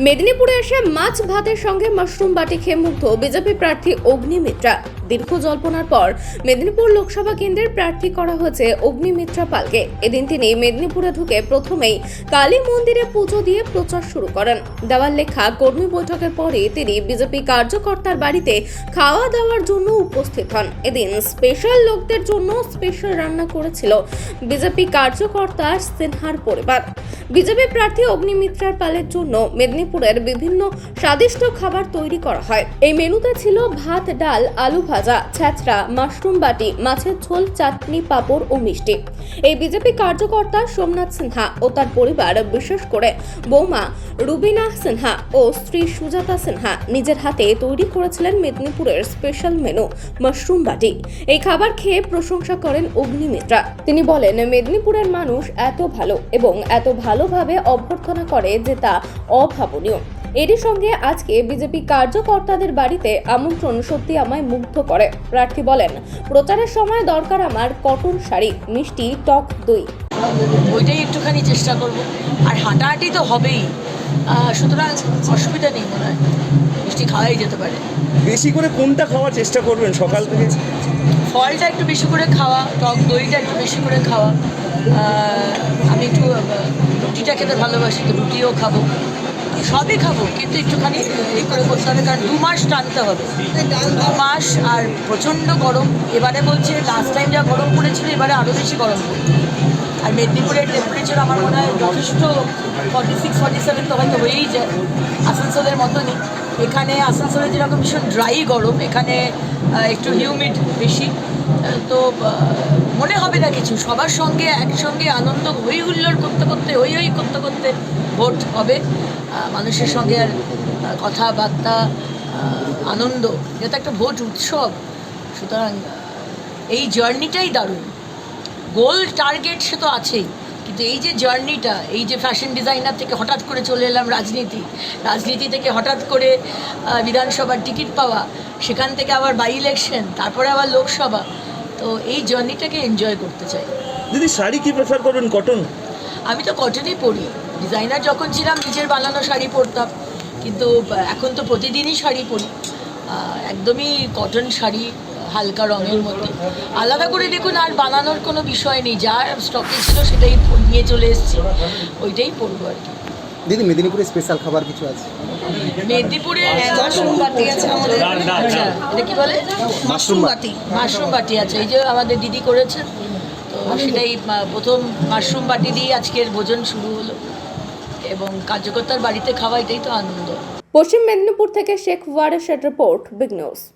মেদিনীপুরে এসে মাছ ভাতের সঙ্গে মাশরুম বাটি খেয়ে মুগ্ধ বিজেপি প্রার্থী অগ্নিমিত্রা। দীর্ঘ জল্পনার পর মেদিনীপুর লোকসভা কেন্দ্রের প্রার্থী করা হয়েছে অগ্নিমিত্রা পালকে। এদিন তিনি মেদিনীপুরে ঢুকে প্রথমেই কালী মন্দিরে পুজো দিয়ে প্রচার শুরু করেন। দেওয়াল লেখা কর্মী বৈঠকের পরে তিনি বিজেপি কার্যকর্তার বাড়িতে খাওয়া দাওয়ার জন্য উপস্থিত হন। এদিন স্পেশাল লোকদের জন্য স্পেশাল রান্না করেছিল বিজেপি কার্যকর্তা সিনহার পরিবার। বিজেপি প্রার্থী অগ্নিমিত্রার পালের জন্য মেদিনীপুরের বিভিন্ন স্বাদিষ্ট খাবার তৈরি করা হয়। এই মেনুতে ছিল ভাত, ডাল, আলু ভাজা, ছ্যাঁচড়া, মাশরুম বাটি, মাছের ঝোল, চাটনি, পাঁপড় ও মিষ্টি। এই বিজেপি কার্যকর্তা সোমনাথ সিনহা ও তার পরিবার, বিশেষ করে বৌমা রুবিনা সিনহা ও স্ত্রী সুজাতা সিনহা নিজের হাতে তৈরি করেছিলেন মেদিনীপুরের স্পেশাল মেনু মাশরুম বাটি। এই খাবার খেয়ে প্রশংসা করেন অগ্নিমিত্রা। তিনি বলেন, মেদিনীপুরের মানুষ এত ভালো এবং এত ভালোভাবে অভ্যর্থনা করে যে তা অভাবনীয়। এরই সঙ্গে আজকে বিজেপি কার্যকর্তাদের বাড়িতে আমন্ত্রণ সত্যি আমায় মুগ্ধ করে। প্রার্থী বলেন, প্রচারের সময় দরকার আমার কটন শাড়ি, মিষ্টি, টক দই। ওইটাই একটুখানি চেষ্টা করব। আর হাঁটাহাঁটি তো হবেই, সুতরাং অসুবিধা নেই, মনে হয় মিষ্টি খাওয়াই যেতে পারে। বেশি করে কোনটা খাওয়ার চেষ্টা করবেন সকাল থেকে? ফলটা একটু বেশি করে খাওয়া, টক দইটা একটু বেশি করে খাওয়া। আমি একটু রুটিটা খেতে ভালোবাসি, তো রুটিও খাবো, সবই খাবো, কিন্তু একটুখানি এই করে করতে হবে, কারণ 2 মাস টানতে হবে। 2 মাস আর প্রচণ্ড গরম। এবারে বলছে লাস্ট টাইম যা গরম পড়েছিল, এবারে আরও বেশি গরম পড়বে। আর মেদিনীপুরের টেম্পারেচার আমার মনে হয় যথেষ্ট 46-47 তো হয়তো হয়েই যায়, আসানসোলের মতনই। এখানে আসানসোলে যেরকম ভীষণ ড্রাই গরম, এখানে একটু হিউমিড বেশি, তো মনে হবে না কিছু। সবার সঙ্গে একসঙ্গে আনন্দ হই হুল্লোড় করতে করতে, হই হই করতে করতে ভোট হবে। মানুষের সঙ্গে আর কথাবার্তা, আনন্দ, যেটা একটা ভোট উৎসব। সুতরাং এই জার্নিটাই দারুণ। গোল টার্গেট সে তো আছেই, কিন্তু এই যে জার্নিটা, এই যে ফ্যাশন ডিজাইনার থেকে হঠাৎ করে চলে এলাম রাজনীতি থেকে হঠাৎ করে বিধানসভার টিকিট পাওয়া, সেখান থেকে আবার বাই ইলেকশন, তারপরে আবার লোকসভা, তো এই জার্নিটাকে এনজয় করতে চাই। দিদি, শাড়ি কি প্রেফার করবেন, কটন? আমি তো কটনই পরি। ডিজাইনার যখন ছিলাম নিজের বানানো শাড়ি পরতাম, কিন্তু এখন তো প্রতিদিনই শাড়ি পরি। একদমই কটন শাড়ি, হালকা রঙের মধ্যে। আলাদা করে দেখুন, আর বানানোর কোনো বিষয় নেই, যা স্টকে ছিল সেটাই নিয়ে চলে এসেছি, ওইটাই পরবো আর কি। দিদি, মেদিনীপুরে স্পেশাল খাবার কিছু আছে? মেদিনীপুরে মাশরুম বাটি আছে আমাদের। আচ্ছা, এটা কি বলে? মাশরুম বাটি। মাশরুম বাটি আছে, এই যে আমাদের দিদি করেছেন, তো সেটাই প্রথম মাশরুম বাটি দিয়ে আজকের ভোজন শুরু হলো, এবং কার্যকর্তার বাড়িতে খাওয়া, এটাই তো আনন্দ। পশ্চিম মেদিনীপুর থেকে শেখ ওয়ারেশের রিপোর্ট, বিগ নিউজ।